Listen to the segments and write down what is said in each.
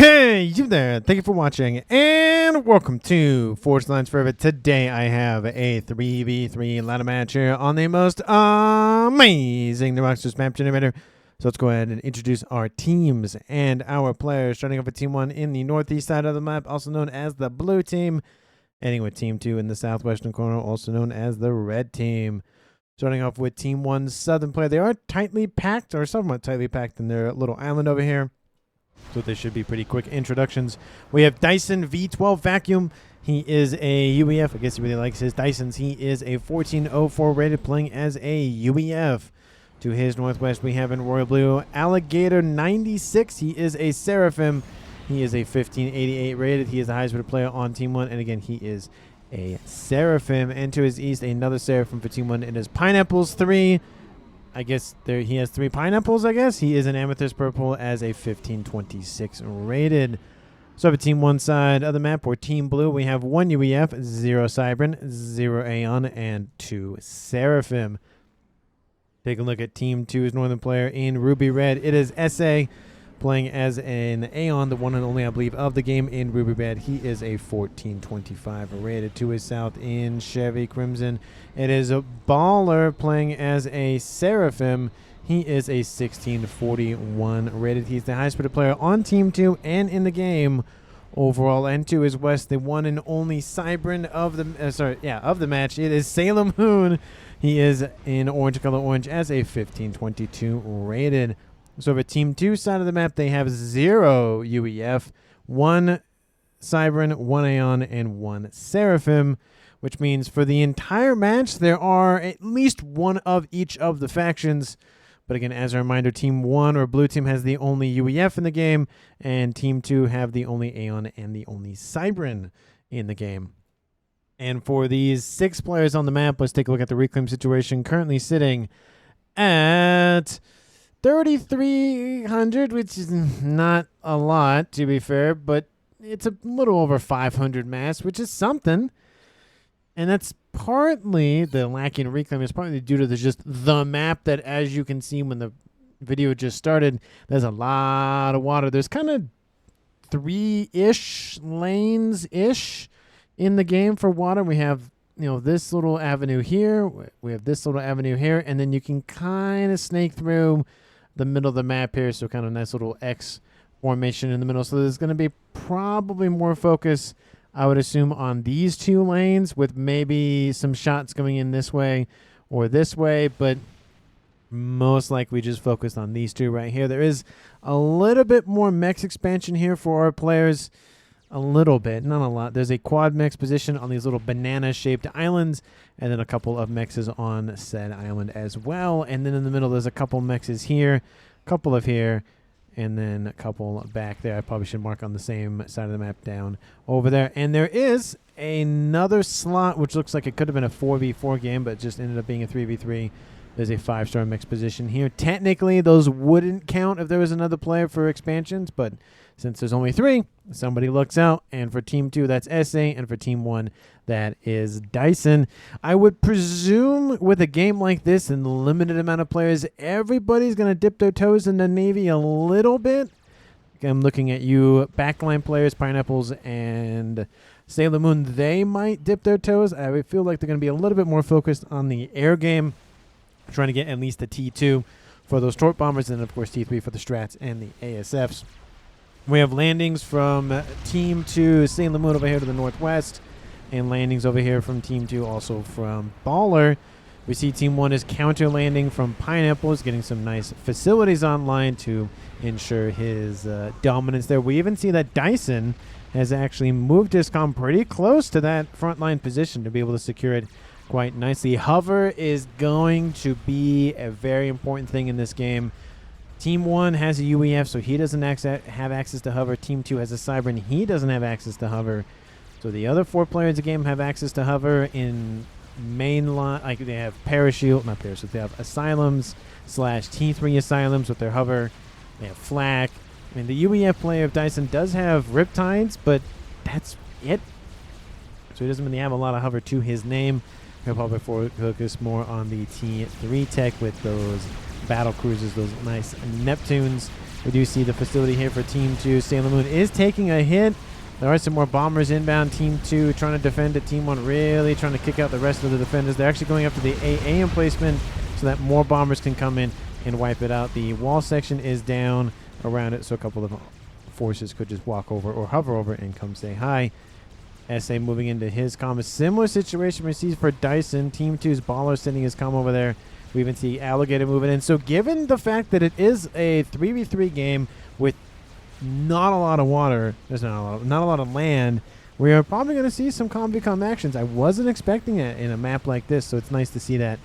Hey, you there. Thank you for watching, and welcome to Forged Lines Forever. Today, I have a 3v3 ladder match here on the most amazing Monsters map generator. So let's go ahead and introduce our teams and our players. Starting off with Team 1 in the northeast side of the map, also known as the blue team. Ending with Team 2 in the southwestern corner, also known as the red team. Starting off with Team 1's southern player. They are tightly packed, or somewhat tightly packed in their little island over here. So they should be pretty quick introductions. We have Dyson V12 Vacuum. He is a UEF. I guess he really likes his Dysons. He is a 1404 rated, playing as a UEF. To his northwest, we have in royal blue Alligator 96. He is a Seraphim. He is a 1588 rated. He is the highest rated player on Team 1. And again, he is a Seraphim. And to his east, another Seraphim for Team 1. It is Pineapples 3. I guess he has 3 pineapples, I guess. He is an Amethyst Purple as a 1526 rated. So for Team 1 side of the map, or Team Blue, we have 1 UEF, 0 Cybran, 0 Aeon, and 2 Seraphim. Take a look at Team 2's northern player in Ruby Red. It is SA, playing as an Aeon, the one and only, I believe, of the game in Ruby Red. He is a 1425 rated. To his south in Chevy Crimson, it is a Baller, playing as a Seraphim. He is a 1641 rated. He's the highest rated player on Team 2 and in the game overall. And to his west, the one and only Cybran of the match. It is Salem Moon. He is in orange color orange as a 1522 rated. So for Team 2 side of the map, they have 0 UEF, 1 Cybran, 1 Aeon, and 1 Seraphim, which means for the entire match, there are at least one of each of the factions. But again, as a reminder, Team 1 or Blue Team has the only UEF in the game, and Team 2 have the only Aeon and the only Cybran in the game. And for these 6 players on the map, let's take a look at the reclaim situation. Currently sitting at 3,300, which is not a lot, to be fair, but it's a little over 500 mass, which is something. And that's partly the lacking reclaim is partly due to just the map that, as you can see when the video just started, there's a lot of water. There's kind of 3-ish lanes-ish in the game for water. We have, this little avenue here. We have this little avenue here, and then you can kind of snake through the middle of the map here, so kind of nice little X formation in the middle. So there's going to be probably more focus, I would assume, on these 2 lanes, with maybe some shots going in this way or this way, but most likely just focused on these 2 right here. There is a little bit more mechs expansion here for our players. A little bit, not a lot. There's a quad mechs position on these little banana-shaped islands, and then a couple of mechs on said island as well. And then in the middle, there's a couple mechs here, a couple of here, and then a couple back there. I probably should mark on the same side of the map down over there. And there is another slot, which looks like it could have been a 4v4 game, but it just ended up being a 3v3. There's a 5-star mix position here. Technically, those wouldn't count if there was another player for expansions, but since there's only 3, somebody looks out. And for Team 2, that's SA, and for Team 1, that is Dyson. I would presume with a game like this and the limited amount of players, everybody's going to dip their toes in the Navy a little bit. I'm looking at you, backline players, Pineapples, and Sailor Moon. They might dip their toes. I feel like they're going to be a little bit more focused on the air game, trying to get at least a T2 for those torp bombers, and of course T3 for the strats and the ASFs. We have landings from Team 2, Sailor Moon over here to the northwest, and landings over here from Team 2, also from Baller. We see Team 1 is counter landing from Pineapples, getting some nice facilities online to ensure his dominance there. We even see that Dyson has actually moved his comm pretty close to that frontline position to be able to secure it quite nicely. Hover is going to be a very important thing in this game. Team 1 has a UEF, so he doesn't have access to hover. Team 2 has a Cybran. He doesn't have access to hover. So the other 4 players in the game have access to hover in main line. Like they have not parachute. They have asylums / T3 asylums with their hover. They have flak. I mean, the UEF player of Dyson does have Riptides, but that's it. So he doesn't really have a lot of hover to his name. He'll probably focus more on the T3 tech with those battle cruisers, those nice Neptunes. We do see the facility here for Team 2. Sailor Moon is taking a hit. There are some more bombers inbound. Team 2 trying to defend it. Team 1 really trying to kick out the rest of the defenders. They're actually going after the AA emplacement so that more bombers can come in and wipe it out. The wall section is down around it, so a couple of forces could just walk over or hover over and come say hi. SA moving into his comm. A similar situation we see for Dyson. Team 2's Baller sending his comm over there. We even see Alligator moving in. So given the fact that it is a 3v3 game with not a lot of water, there's not a lot of land, we are probably going to see some comm actions. I wasn't expecting it in a map like this, so it's nice to see that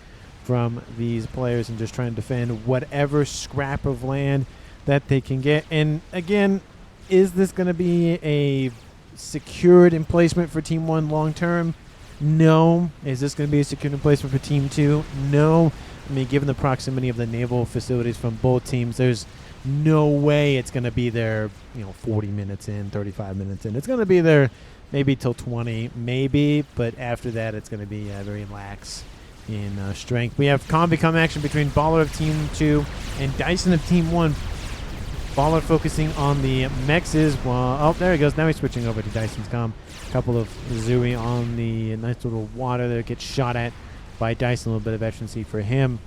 from these players and just trying to defend whatever scrap of land that they can get. And again, is this going to be a secured emplacement for Team 1 long term? No. Is this going to be a secured emplacement for Team 2? No. I mean, given the proximity of the naval facilities from both teams, there's no way it's going to be there, 40 minutes in, 35 minutes in. It's going to be there maybe till 20, maybe, but after that, it's going to be very lax in strength. We have comm action between Baller of Team 2 and Dyson of Team 1. Baller focusing on the mexes. Well, oh, there he goes. Now he's switching over to Dyson's comm. A couple of Zooey on the nice little water that gets shot at by Dyson. A little bit of efficiency for him.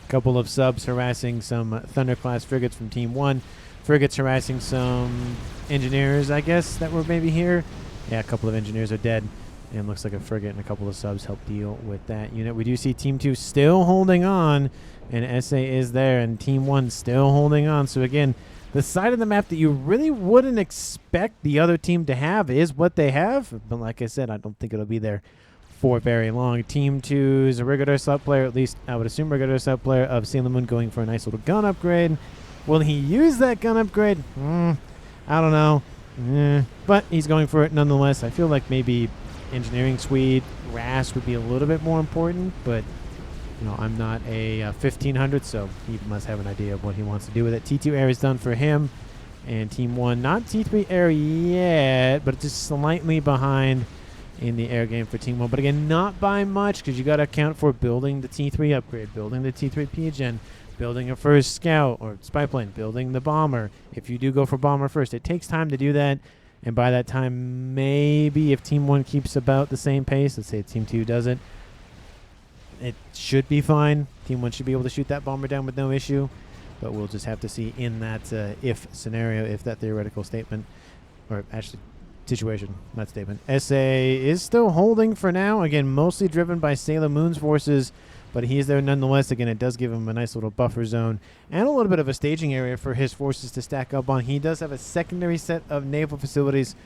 A couple of subs harassing some Thunder-class frigates from Team 1. Frigates harassing some engineers, I guess, that were maybe here. Yeah, a couple of engineers are dead. And looks like a frigate and a couple of subs help deal with that unit. We do see Team 2 still holding on, and SA is there, and Team 1 still holding on. So again, the side of the map that you really wouldn't expect the other team to have is what they have. But like I said, I don't think it'll be there for very long. Team 2 is a Rigador sub player, at least I would assume Rigador sub player of Sailor Moon, going for a nice little gun upgrade. Will he use that gun upgrade? I don't know. But he's going for it nonetheless. I feel like maybe Engineering Suite, RAS would be a little bit more important, but I'm not a 1500, so he must have an idea of what he wants to do with it. T2 air is done for him, and Team 1 not T3 air yet, but just slightly behind in the air game for Team 1. But again, not by much, because you got to account for building the T3 upgrade, building the T3 PGen, building a first scout or spy plane, building the bomber. If you do go for bomber first, it takes time to do that. And by that time, maybe if Team 1 keeps about the same pace, let's say Team 2 does it, it should be fine. Team 1 should be able to shoot that bomber down with no issue. But we'll just have to see in that if scenario, if that theoretical statement, or actually situation, not statement. SA is still holding for now. Again, mostly driven by Sailor Moon's forces, but he's there nonetheless. Again, it does give him a nice little buffer zone and a little bit of a staging area for his forces to stack up on. He does have a secondary set of naval facilities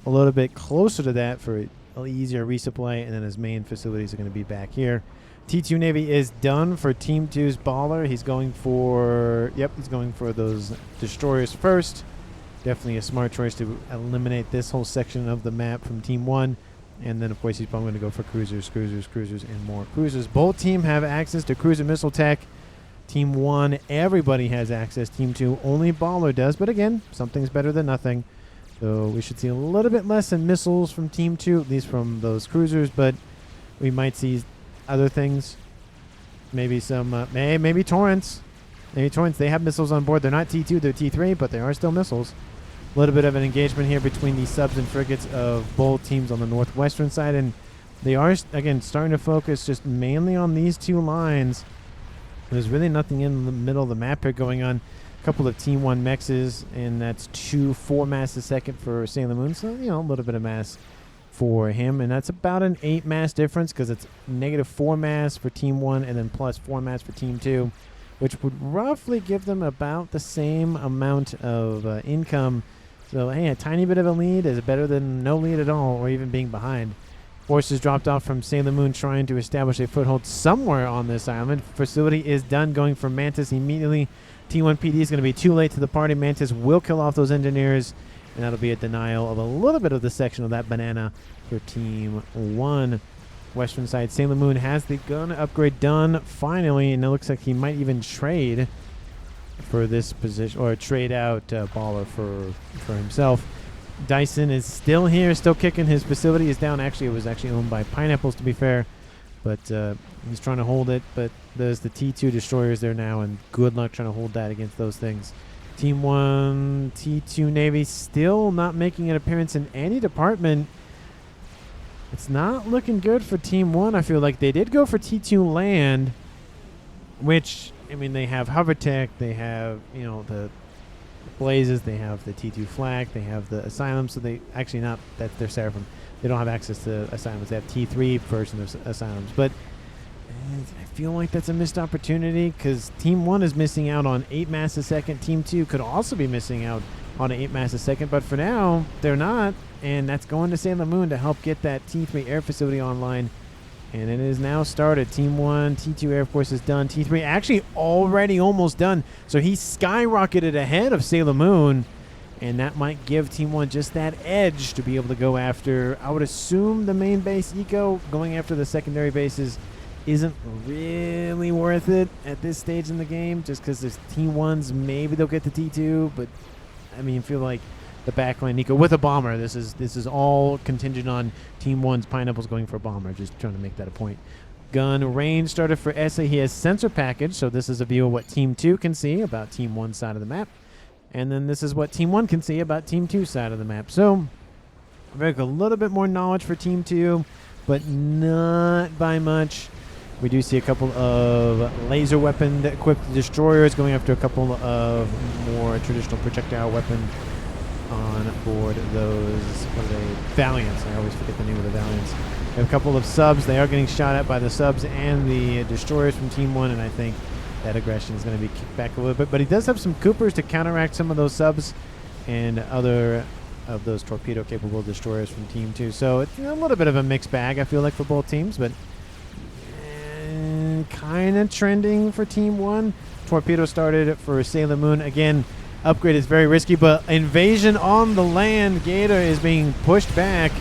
a little bit closer to that for an easier resupply, and then his main facilities are going to be back here. T2 Navy is done for Team 2's Baller. He's going for, he's going for those destroyers first. Definitely a smart choice to eliminate this whole section of the map from Team 1. And then, of course, he's probably going to go for cruisers, and more cruisers. Both teams have access to cruiser missile tech. Team 1, everybody has access. Team 2, only Baller does. But again, something's better than nothing. So we should see a little bit less in missiles from Team 2, at least from those cruisers. But we might see other things. Maybe some, maybe Torrents. Maybe Torrents, they have missiles on board. They're not T2, they're T3, but they are still missiles. A little bit of an engagement here between the subs and frigates of both teams on the northwestern side, and they are, again, starting to focus just mainly on these two lines. There's really nothing in the middle of the map here going on. A couple of Team 1 mexes, and that's 4 mass a second for Sailor Moon, so, a little bit of mass for him, and that's about an 8 mass difference, because it's -4 mass for Team 1 and then +4 mass for Team 2, which would roughly give them about the same amount of income. So, hey, a tiny bit of a lead is better than no lead at all, or even being behind. Forces dropped off from Sailor Moon trying to establish a foothold somewhere on this island. Facility is done, going for Mantis immediately. T1 PD is going to be too late to the party. Mantis will kill off those engineers, and that'll be a denial of a little bit of the section of that banana for Team 1. Western side, Sailor Moon has the gun upgrade done finally, and it looks like he might even trade for this position, or trade out Baller for himself. Dyson is still here, still kicking. His facility is down. Actually, it was actually owned by Pineapples, to be fair, but he's trying to hold it. But there's the T2 destroyers there now, and good luck trying to hold that against those things. Team 1, T2 Navy still not making an appearance in any department. It's not looking good for Team 1. I feel like they did go for T2 land, which, I mean, they have hover tech, they have, you know, the blazes, they have the T2 flak, they have the asylum, so they actually not that they're Seraphim. They don't have access to asylums. They have T3 version of asylums, but I feel like that's a missed opportunity because Team 1 is missing out on 8 mass a second. Team 2 could also be missing out on 8 mass a second, but for now, they're not, and that's going to Sailor Moon to help get that T3 air facility online, and it is now started. Team 1, T2 Air Force is done. T3 actually already almost done, so he skyrocketed ahead of Sailor Moon, and that might give Team 1 just that edge to be able to go after, I would assume, the main base eco. Going after the secondary bases isn't really worth it at this stage in the game, just because there's T1s, maybe they'll get to T2, but I mean, feel like the backline eco with a bomber, this is all contingent on Team 1's Pineapples going for a bomber, just trying to make that a point. Gun range started for Essa. He has sensor package, so this is a view of what Team 2 can see about Team 1's side of the map, and then this is what Team 1 can see about Team 2's side of the map. So a little bit more knowledge for Team 2, but not by much. We do see a couple of laser weapon equipped destroyers going after a couple of more traditional projectile weapon on board those, what are they, Valiants. I always forget the name of the Valiants. We have a couple of subs. They are getting shot at by the subs and the destroyers from Team 1, and I think that aggression is going to be kicked back a little bit. But he does have some Coopers to counteract some of those subs and other of those torpedo-capable destroyers from Team 2. So it's a little bit of a mixed bag, I feel like, for both teams, but kind of trending for Team 1. Torpedo started for Sailor Moon. Again, upgrade is very risky, but invasion on the land. Gator is being pushed back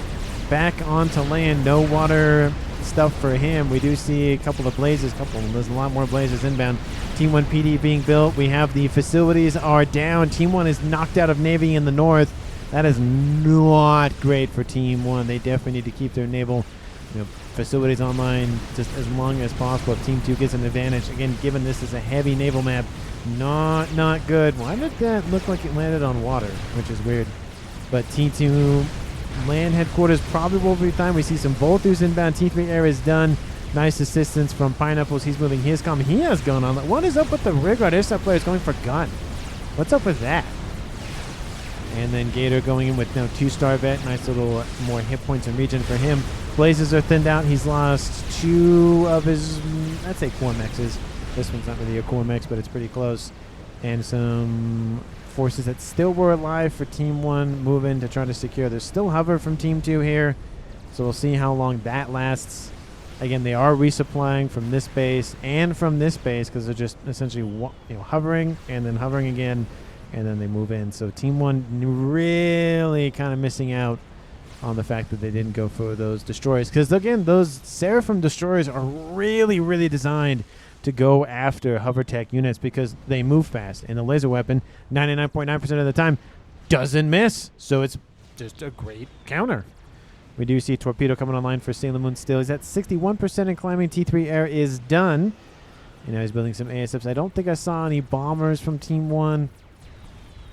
onto land. No water stuff for him. We do see a couple of blazes. There's a lot more blazes inbound. Team 1 PD being built. We have the facilities are down. Team 1 is knocked out of Navy in the north. That is not great for Team 1. They definitely need to keep their naval facilities online just as long as possible. If Team 2 gets an advantage, again, given this is a heavy naval map, not good. Why did that look like it landed on water, which is weird? But T2 land headquarters probably will be fine. We see some Voltus inbound. T3 air is done. Nice assistance from Pineapples. He's moving his comm. He has gun on. What is up with the Rigard aircraft players going for gun? What's up with that? And then Gator going in with 2-star vet. Nice little more hit points and region for him. Blazes are thinned out. He's lost 2 of his, I'd say, core mexes. This one's not really a core mex, but it's pretty close. And some forces that still were alive for Team 1 move in to try to secure. There's still hover from Team 2 here, so we'll see how long that lasts. Again, they are resupplying from this base and from this base because they're just essentially hovering and then hovering again, and then they move in. So Team 1 really kind of missing out on the fact that they didn't go for those destroyers, because again, those Seraphim destroyers are really designed to go after hover tech units because they move fast, and the laser weapon 99.9% of the time doesn't miss, so it's just a great counter. We do see torpedo coming online for Sailor Moon still. He's at 61% in climbing. T3 air is done. He's building some ASFs. I don't think I saw any bombers from Team 1.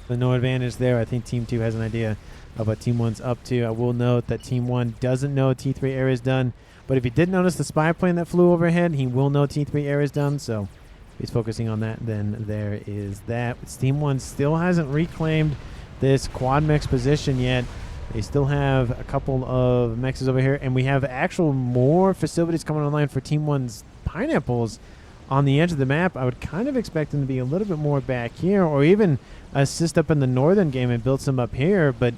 But no advantage there. I think Team 2 has an idea of what Team 1's up to. I will note that Team 1 doesn't know T3 air is done. But if he did notice the spy plane that flew overhead, he will know T3 air is done. So if he's focusing on that, then there is that. But Team 1 still hasn't reclaimed this quad mex position yet. They still have a couple of mexes over here. And we have actual more facilities coming online for Team 1's Pineapples on the edge of the map. I would kind of expect them to be a little bit more back here, or even assist up in the northern game and build some up here. But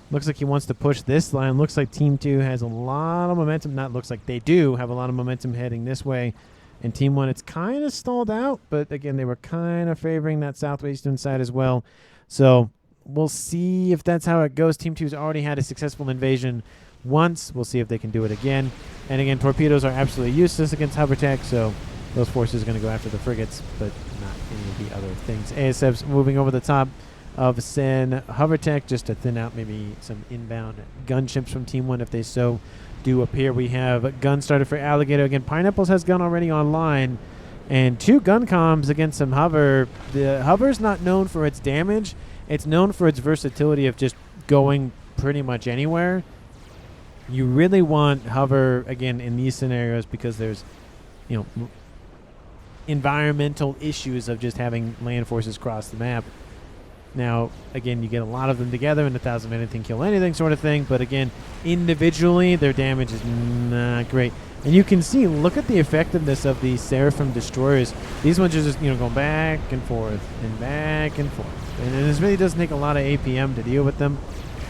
looks like he wants to push this line. Looks like Team 2 has a lot of momentum. Not looks like, they do have a lot of momentum heading this way. And Team 1, it's kind of stalled out. But again, they were kind of favoring that southwestern side as well. So we'll see if that's how it goes. Team 2's already had a successful invasion once. We'll see if they can do it again. And again, torpedoes are absolutely useless against hover tech. So those forces are going to go after the frigates, but not any of the other things. ASF's moving over the top of Sen Hovertech just to thin out maybe some inbound gunships from Team 1 if they so do appear. We have gun started for Alligator. Again, Pineapples has gun already online, And 2 gun comms against some hover. The hover's not known for its damage. It's known for its versatility of just going pretty much anywhere. You really want hover, again, in these scenarios because there's, environmental issues of just having land forces cross the map. Now, again, you get a lot of them together and 1,000 anything kill anything sort of thing. But again, individually, their damage is not great. And you can see, look at the effectiveness of these Seraphim destroyers. These ones are just, going back and forth and back and forth. And this really doesn't take a lot of APM to deal with them.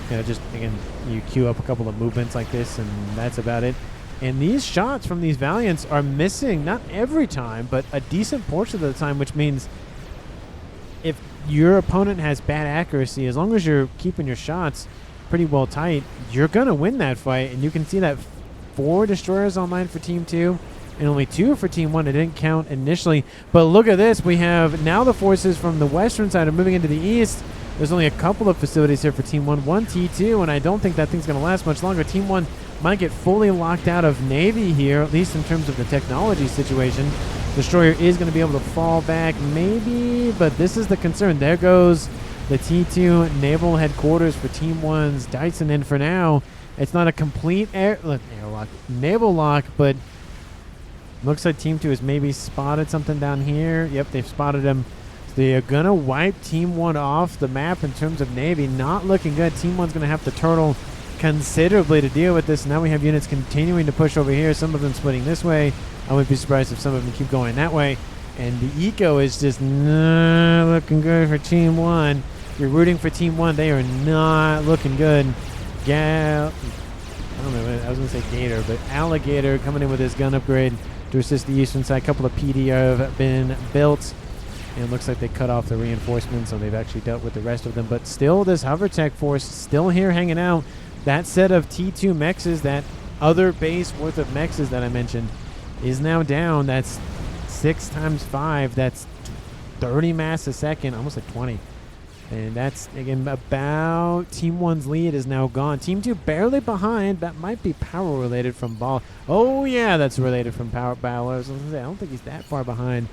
Just, again, you queue up a couple of movements like this, and that's about it. And these shots from these Valiants are missing, not every time, but a decent portion of the time, which means if your opponent has bad accuracy, as long as you're keeping your shots pretty well tight, you're going to win that fight. And you can see that 4 destroyers online for Team 2 and only 2 for Team 1. It didn't count initially. But look at this. We have now the forces from the western side are moving into the east. There's only a couple of facilities here for Team 1. 1 T2, and I don't think that thing's going to last much longer. Team 1 might get fully locked out of Navy here, at least in terms of the technology situation. Destroyer is going to be able to fall back, maybe, but this is the concern. There goes the T2 naval headquarters for Team 1's Dyson, and for now, it's not a complete naval lock, but looks like Team 2 has maybe spotted something down here. Yep, they've spotted him. They're going to wipe Team 1 off the map in terms of Navy. Not looking good. Team 1's going to have to turtle considerably to deal with this. Now we have units continuing to push over here. Some of them splitting this way. I wouldn't be surprised if some of them keep going that way. And the eco is just not looking good for Team 1. You're rooting for Team 1. They are not looking good. I don't know. I was going to say Gator, but Alligator coming in with his gun upgrade to assist the eastern side. A couple of PD have been built. And it looks like they cut off the reinforcements, so they've actually dealt with the rest of them. But still, this hover tech force still here hanging out. That set of T2 mexes, that other base worth of mexes that I mentioned, is now down. That's 6 times 5. That's 30 mass a second, almost like 20. And that's, again, about Team 1's lead is now gone. Team 2 barely behind. That might be power related from Ball. Oh, yeah, that's related from power. I don't think he's that far behind.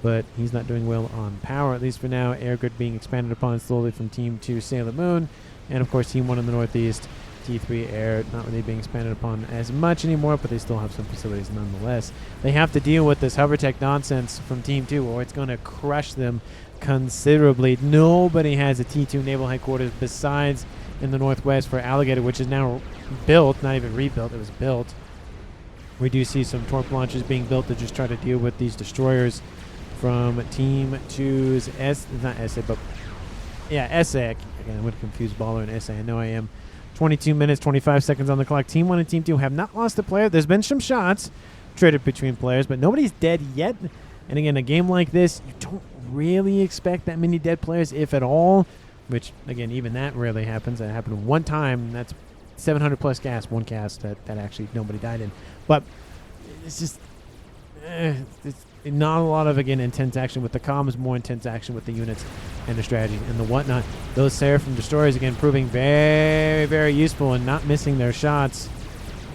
But he's not doing well on power, at least for now. Air grid being expanded upon slowly from Team 2 Sailor Moon. And, of course, Team 1 in the northeast. T3 Air not really being expanded upon as much anymore, but they still have some facilities nonetheless. They have to deal with this hover tech nonsense from Team 2, or it's going to crush them considerably. Nobody has a T2 naval headquarters besides in the northwest for Alligator, which is now built, not even rebuilt, it was built. We do see some torp launches being built to just try to deal with these destroyers from Team 2's SA. Again, I would confuse Baller and SA. I know I am. 22 minutes, 25 seconds on the clock. Team 1 and Team 2 have not lost a player. There's been some shots traded between players, but nobody's dead yet. And again, a game like this, you don't really expect that many dead players, if at all, which, again, even that rarely happens. That happened one time, and that's 700 plus gas, one cast that actually nobody died in. But it's just it's not a lot of, again, intense action with the comms, more intense action with the units and the strategy and the whatnot. Those Seraphim destroyers, again, proving very, very useful and not missing their shots.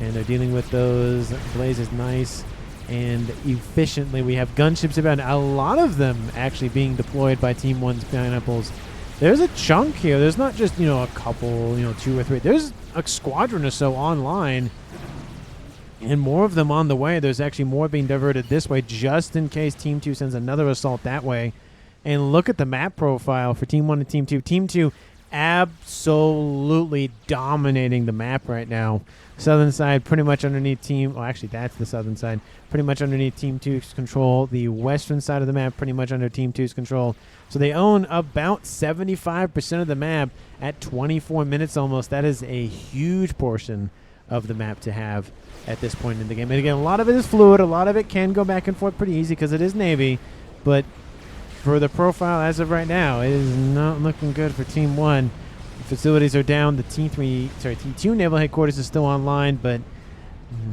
And they're dealing with those blazes nice and efficiently. We have gunships about a lot of them actually being deployed by Team 1's Pineapples. There's a chunk here. There's not just, a couple, 2 or 3. There's a squadron or so online. And more of them on the way. There's actually more being diverted this way just in case Team 2 sends another assault that way. And look at the map profile for Team 1 and Team 2. Team 2 absolutely dominating the map right now. Southern side pretty much underneath Team... Well, actually, that's the southern side. Pretty much underneath Team 2's control. The western side of the map pretty much under Team 2's control. So they own about 75% of the map at 24 minutes almost. That is a huge portion of the map to have at this point in the game. And again, a lot of it is fluid. A lot of it can go back and forth pretty easy because it is Navy. But for the profile as of right now, it is not looking good for Team 1. The facilities are down. The T2 naval headquarters is still online, but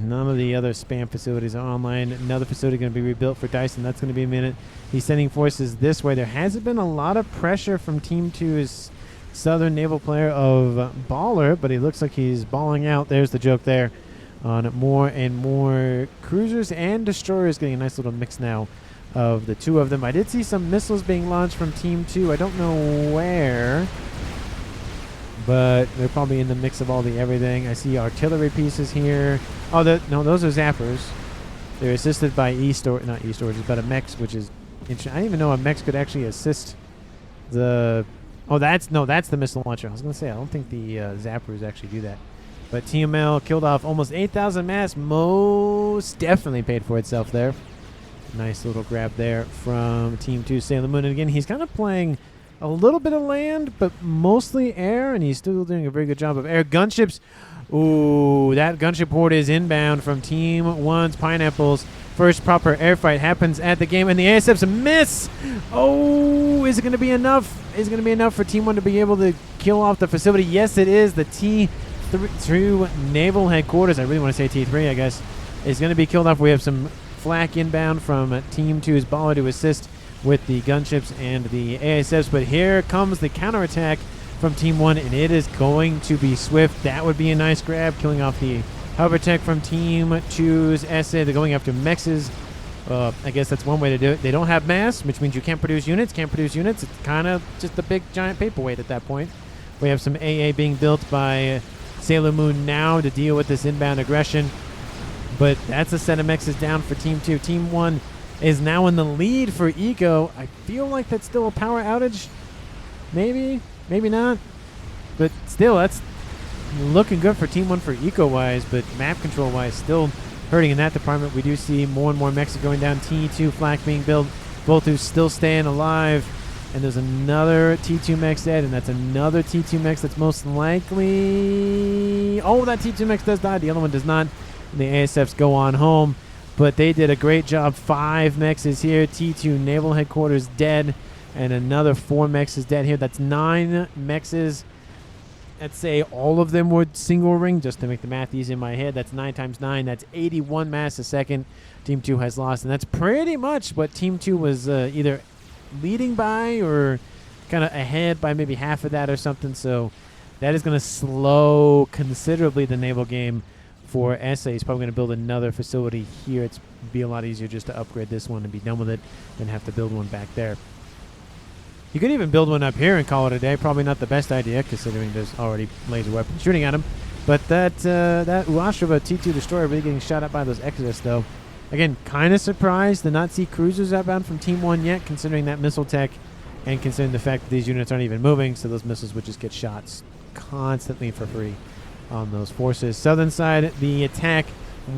none of the other spam facilities are online. Another facility going to be rebuilt for Dyson. That's going to be a minute. He's sending forces this way. There hasn't been a lot of pressure from Team 2's southern naval player of Baller, but he looks like he's balling out. There's the joke there. On more and more cruisers and destroyers getting a nice little mix now of the two of them. I did see some missiles being launched from Team 2. I don't know where, but they're probably in the mix of all the everything. I see artillery pieces here. Oh, no, those are zappers. They're assisted by not E-Storage, but a mech, which is interesting. I didn't even know a mech could actually assist the... Oh, that's the missile launcher. I was going to say, I don't think the zappers actually do that. But TML killed off almost 8,000 mass. Most definitely paid for itself there. Nice little grab there from Team 2 Sailor Moon. And again, he's kind of playing a little bit of land, but mostly air, and he's still doing a very good job of air. Gunships. Ooh, that gunship horde is inbound from Team 1's Pineapples. First proper air fight happens at the game, and the ASFs miss. Oh, is it going to be enough? Is it going to be enough for Team 1 to be able to kill off the facility? Yes, it is. The T2 Naval Headquarters, I really want to say T3, I guess, is going to be killed off. We have some flak inbound from Team 2's Baller to assist with the gunships and the ASFs, but here comes the counterattack from Team 1, and it is going to be swift. That would be a nice grab, killing off the hover tech from Team 2's SA. They're going after mexes. I guess that's one way to do it. They don't have mass, which means you can't produce units. It's kind of just a big giant paperweight at that point. We have some AA being built by Sailor Moon now to deal with this inbound aggression, but that's a set of mexes down for Team 2. Team 1 is now in the lead for Eco. I feel like that's still a power outage. Maybe not. But still, that's looking good for Team 1 for Eco-wise, but map control-wise, still hurting in that department. We do see more and more mechs going down. T2 flak being built. Both who's still staying alive. And there's another T2 mech dead, and that's another T2 mech that's most likely... Oh, that T2 mech does die. The other one does not. And the ASFs go on home. But they did a great job. 5 mechs is here. T2 Naval Headquarters dead. And another 4 mechs is dead here. That's 9 mechs. Let's say all of them would single ring, just to make the math easy in my head. That's 9 times 9. That's 81 mass a second. Team 2 has lost. And that's pretty much what Team 2 was either leading by or kind of ahead by maybe half of that or something. So that is going to slow considerably the naval game for SA. He's probably going to build another facility here. It's be a lot easier just to upgrade this one and be done with it than have to build one back there. You could even build one up here and call it a day. Probably not the best idea considering there's already laser weapons shooting at him. But that Uashtrava T2 destroyer really getting shot at by those Exodus though. Again, kind of surprised to not see cruisers outbound from Team 1 yet, considering that missile tech and considering the fact that these units aren't even moving, so those missiles would just get shots constantly for free on those forces. Southern side, the attack,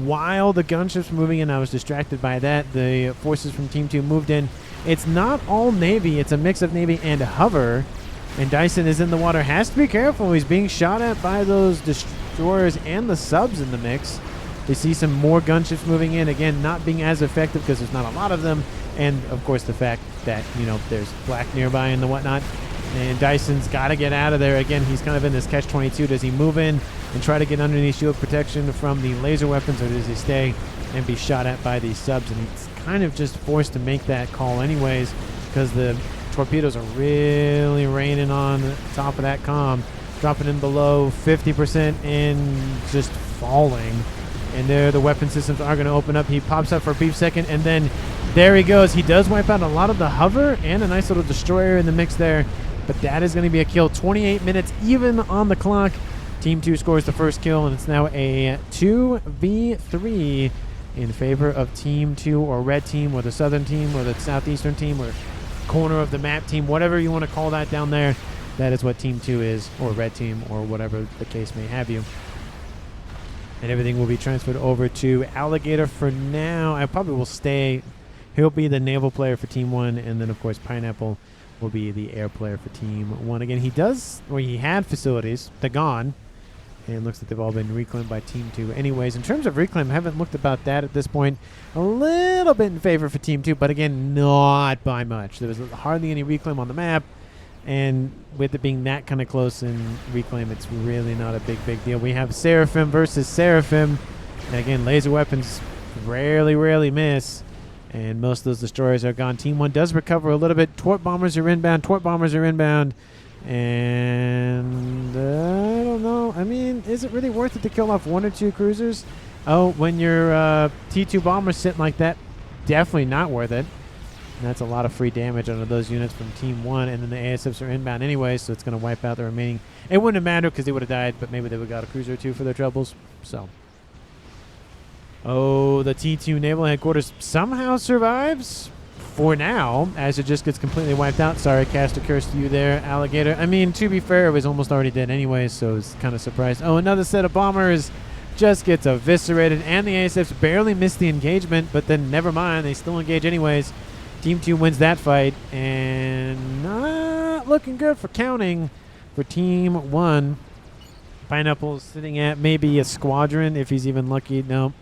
while the gunships were moving in, I was distracted by that. The forces from Team 2 moved in. It's not all Navy. It's a mix of Navy and hover, and Dyson is in the water. Has to be careful. He's being shot at by those destroyers and the subs in the mix. We see some more gunships moving in, again, not being as effective because there's not a lot of them, and of course the fact that, you know, there's flak nearby and the whatnot. And Dyson's got to get out of there. Again, he's kind of in this catch-22. Does he move in and try to get underneath shield protection from the laser weapons, or does he stay and be shot at by these subs? And he's kind of just forced to make that call anyways because the torpedoes are really raining on the top of that comm, dropping in below 50% and just falling. And there, the weapon systems are going to open up. He pops up for a brief second, and then there he goes. He does wipe out a lot of the hover and a nice little destroyer in the mix there. But that is going to be a kill. 28 minutes even on the clock. Team 2 scores the first kill, and it's now a 2v3 in favor of Team 2, or red team, or the southern team, or the southeastern team, or corner of the map team, whatever you want to call that down there. That is what Team 2 is, or red team, or whatever the case may have you. And everything will be transferred over to Alligator for now. I probably will stay. He'll be the naval player for Team 1, and then, of course, Pineapple will be the air player for Team 1. Again, he had facilities. They're gone. And it looks like they've all been reclaimed by Team 2. Anyways, in terms of reclaim, I haven't looked about that at this point. A little bit in favor for Team 2, but again, not by much. There was hardly any reclaim on the map. And with it being that kind of close in reclaim, it's really not a big deal. We have Seraphim versus Seraphim. And again, laser weapons rarely miss. And most of those destroyers are gone. Team 1 does recover a little bit. Torp bombers are inbound. And I don't know. I mean, is it really worth it to kill off 1 or 2 cruisers? Oh, when your T2 bombers sitting like that, definitely not worth it. And that's a lot of free damage under those units from Team 1. And then the ASFs are inbound anyway, so it's going to wipe out the remaining. It wouldn't have mattered because they would have died, but maybe they would have got a cruiser or two for their troubles. So. Oh, the T2 Naval Headquarters somehow survives for now, as it just gets completely wiped out. Sorry, cast a curse to you there, Alligator. I mean, to be fair, it was almost already dead anyway, so it's kind of surprised. Oh, another set of bombers just gets eviscerated, and the ASFs barely missed the engagement, but then never mind, they still engage anyways. Team 2 wins that fight, and not looking good for counting for Team 1. Pineapple's sitting at maybe a squadron, if he's even lucky. Nope.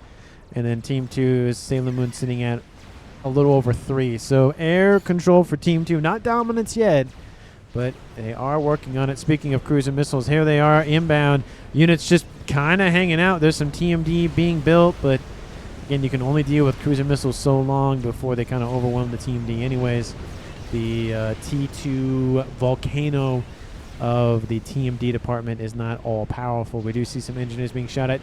And then Team 2 is Sailor Moon sitting at a little over 3. So air control for Team 2. Not dominance yet, but they are working on it. Speaking of cruiser missiles, here they are inbound. Units just kind of hanging out. There's some TMD being built, but again, you can only deal with cruiser missiles so long before they kind of overwhelm the TMD anyways. The T2 Volcano of the TMD department is not all powerful. We do see some engineers being shot at.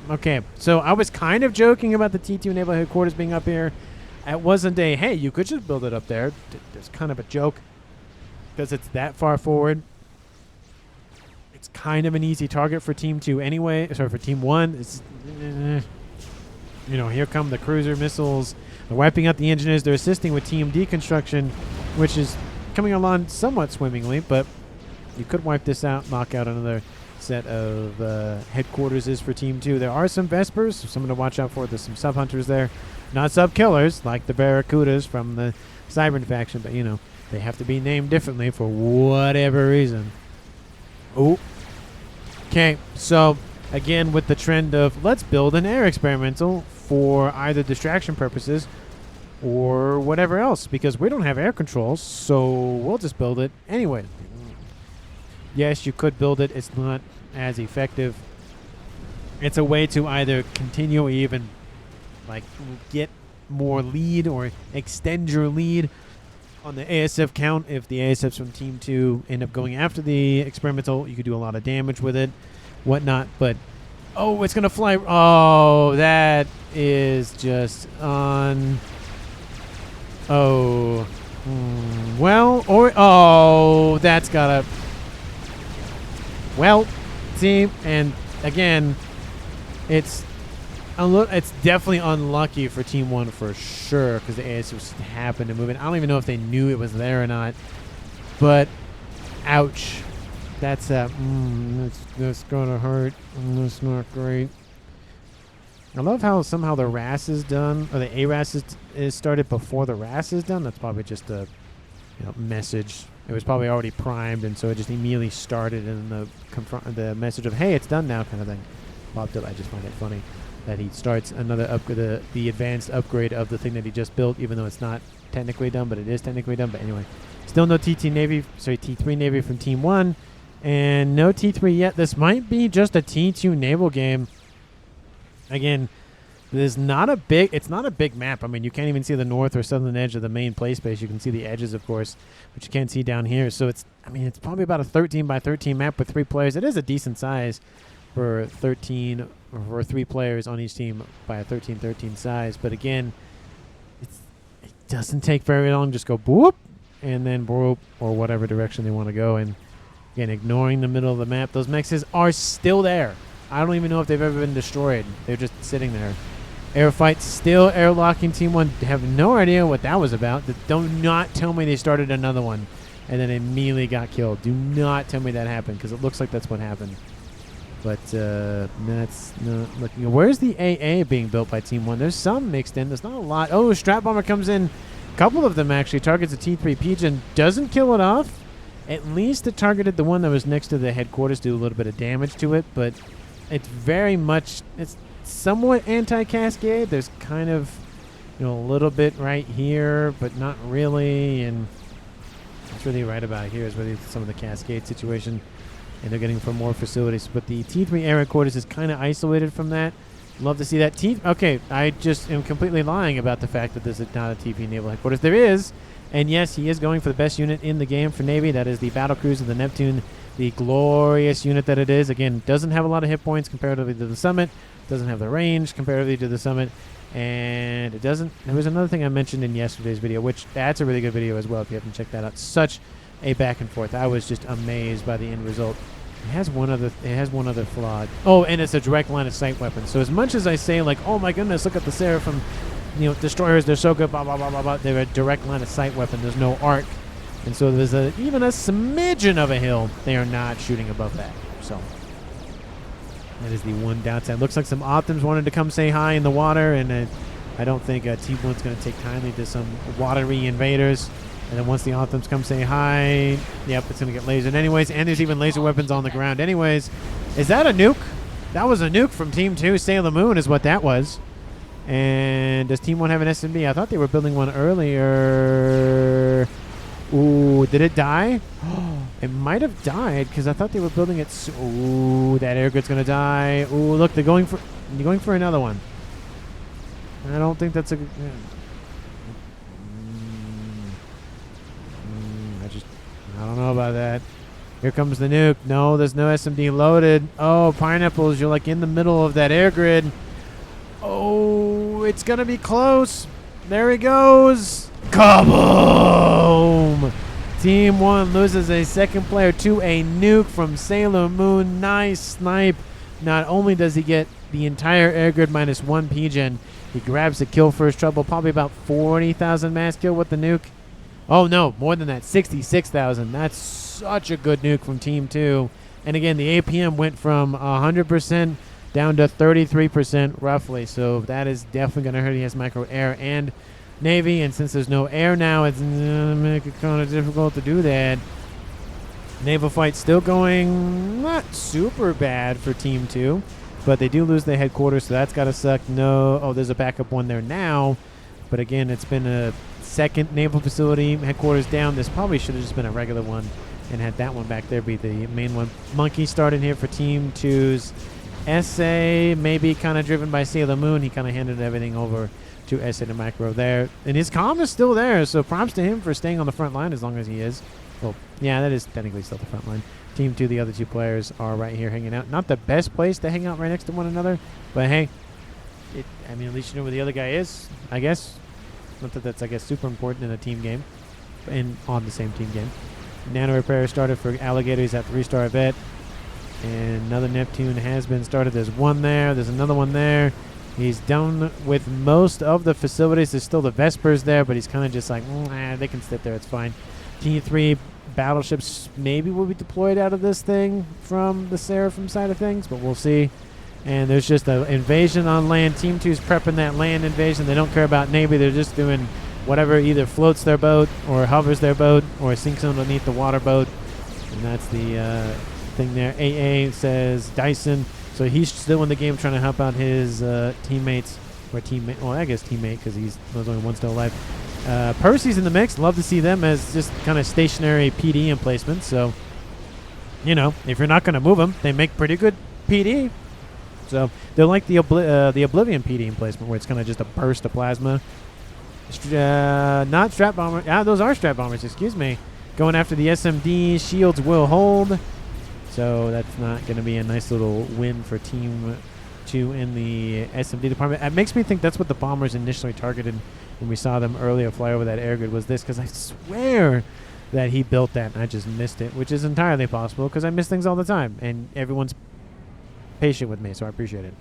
Okay, so I was kind of joking about the T2 Naval Headquarters being up here. It wasn't a, hey, you could just build it up there. It's kind of a joke because it's that far forward. It's kind of an easy target for Team 2 anyway. Sorry, for Team 1. It's, you know, here come the cruiser missiles. They're wiping out the engineers. They're assisting with TMD construction, which is coming along somewhat swimmingly, but you could wipe this out, knock out another set of headquarters for Team 2. There are some Vespers, so something to watch out for. There's some sub-hunters there. Not sub-killers, like the Barracudas from the Cybern faction, but, you know, they have to be named differently for whatever reason. Oh. Okay, so, again, with the trend of let's build an air experimental for either distraction purposes or whatever else, because we don't have air controls, so we'll just build it anyway. Yes, you could build it. It's not as effective. It's a way to either continue or even like get more lead or extend your lead on the ASF count. If the ASFs from Team 2 end up going after the experimental, you could do a lot of damage with it, whatnot. But, oh, it's going to fly. Oh, that is just on. Oh. Well, or, oh, that's got to. Well, see, and again, it's definitely unlucky for Team 1 for sure because the ASUs happened to move it. I don't even know if they knew it was there or not, but ouch. That's that's gonna hurt. That's not great. I love how somehow the RAS is done, or the ARAS is started before the RAS is done. That's probably just a message. It was probably already primed, and so it just immediately started in the message of, hey, it's done now kind of thing. Popped up. I just find it funny that he starts another upgrade, the advanced upgrade of the thing that he just built, even though it's not technically done, but it is technically done. But anyway, still no T3 Navy from Team 1, and no T3 yet. This might be just a T2 Naval game. Again, it's not a big map. I mean, you can't even see the north or southern edge of the main play space. You can see the edges, of course, which you can't see down here. So it's probably about a 13 by 13 map with 3 players. It is a decent size for 13 or for 3 players on each team by a 13-13 size. But again, it doesn't take very long. Just go boop and then boop or whatever direction they want to go. And again, ignoring the middle of the map, those mexes are still there. I don't even know if they've ever been destroyed. They're just sitting there. Air fight still airlocking Team 1. Have no idea what that was about. Do not tell me they started another one and then immediately got killed. Do not tell me that happened because it looks like that's what happened. But that's not looking. Where's the AA being built by Team 1? There's some mixed in. There's not a lot. Oh, Strat Bomber comes in. A couple of them actually targets a T3 Pigeon. Doesn't kill it off. At least it targeted the one that was next to the headquarters. Do a little bit of damage to it, but it's very much. It's somewhat anti-cascade. There's kind of, a little bit right here, but not really. And it's really right about here is really some of the cascade situation. And they're getting from more facilities. But the T3 air headquarters is kind of isolated from that. Love to see that. Okay, I just am completely lying about the fact that this is not a TP naval headquarters. There is. And yes, he is going for the best unit in the game for Navy. That is the Battlecruiser, the Neptune, the glorious unit that it is. Again, doesn't have a lot of hit points comparatively to the Summit. Doesn't have the range comparatively to the Summit. And it doesn't. There was another thing I mentioned in yesterday's video, which that's a really good video as well if you haven't checked that out. Such a back and forth. I was just amazed by the end result. It has one other flaw. Oh, and it's a direct line of sight weapon. So as much as I say like, oh my goodness, look at the Seraphim, destroyers, they're so good, blah blah blah blah blah. They're a direct line of sight weapon. There's no arc, and so there's even a smidgen of a hill. They are not shooting above that. So that is the one downside. Looks like some Optims wanted to come say hi in the water, and I don't think Team 1's going to take kindly to some watery invaders. And then once the Optims come say hi, yep, it's going to get lasered anyways. And there's even laser weapons on the ground anyways. Is that a nuke? That was a nuke from Team 2. Sailor Moon is what that was. And does Team 1 have an SMB? I thought they were building one earlier. Ooh, did it die? It might have died because I thought they were building it. Ooh, that air grid's going to die. Ooh, look, they're going for another one. I don't think that's a good... I don't know about that. Here comes the nuke. No, there's no SMD loaded. Oh, Pineapples, you're like in the middle of that air grid. Oh, it's going to be close. There he goes. Kaboom! Team 1 loses a second player to a nuke from Sailor Moon. Nice snipe. Not only does he get the entire air grid minus 1 PGen, he grabs the kill first trouble. Probably about 40,000 mass kill with the nuke. Oh, no, more than that, 66,000. That's such a good nuke from Team 2. And again, the APM went from 100% down to 33% roughly. So that is definitely going to hurt. He has micro air and Navy. And since there's no air now, it's going to make it kind of difficult to do that. Naval fight still going not super bad for Team 2. But they do lose their headquarters, so that's got to suck. No. Oh, there's a backup one there now. But again, it's been a second naval facility headquarters down. This probably should have just been a regular one and had that one back there be the main one. Monkey started here for Team 2's SA, maybe kind of driven by Sailor Moon. He kind of handed everything over to SA to Micro there. And his comm is still there, so props to him for staying on the front line as long as he is. Well, yeah, that is technically still the front line. Team 2, the other two players are right here hanging out. Not the best place to hang out right next to one another, but hey, I mean, at least you know where the other guy is, I guess. Not that that's, I guess, super important in a team game, and on the same team game. Nano Repair started for Alligator. He's at 3-star vet. And another Neptune has been started. There's one there. There's another one there. He's done with most of the facilities. There's still the Vespers there, but he's kind of just like, they can sit there. It's fine. T3 battleships maybe will be deployed out of this thing from the Seraphim side of things, but we'll see. And there's just an invasion on land. Team 2's prepping that land invasion. They don't care about Navy. They're just doing whatever either floats their boat or hovers their boat or sinks underneath the water boat. And that's the thing there. AA says Dyson. So he's still in the game trying to help out his teammates. Or teammate. Well, I guess teammate because there's only one still alive. Percy's in the mix. Love to see them as just kind of stationary PD emplacements. So, if you're not going to move them, they make pretty good PD. So they're like the Oblivion PD emplacement where it's kind of just a burst of plasma. Not strap bomber. Those are strap bombers. Excuse me. Going after the SMD. Shields will hold. So that's not going to be a nice little win for Team 2 in the SMD department. It makes me think that's what the bombers initially targeted when we saw them earlier fly over that air grid was this, because I swear that he built that and I just missed it, which is entirely possible because I miss things all the time and everyone's patient with me, so I appreciate it.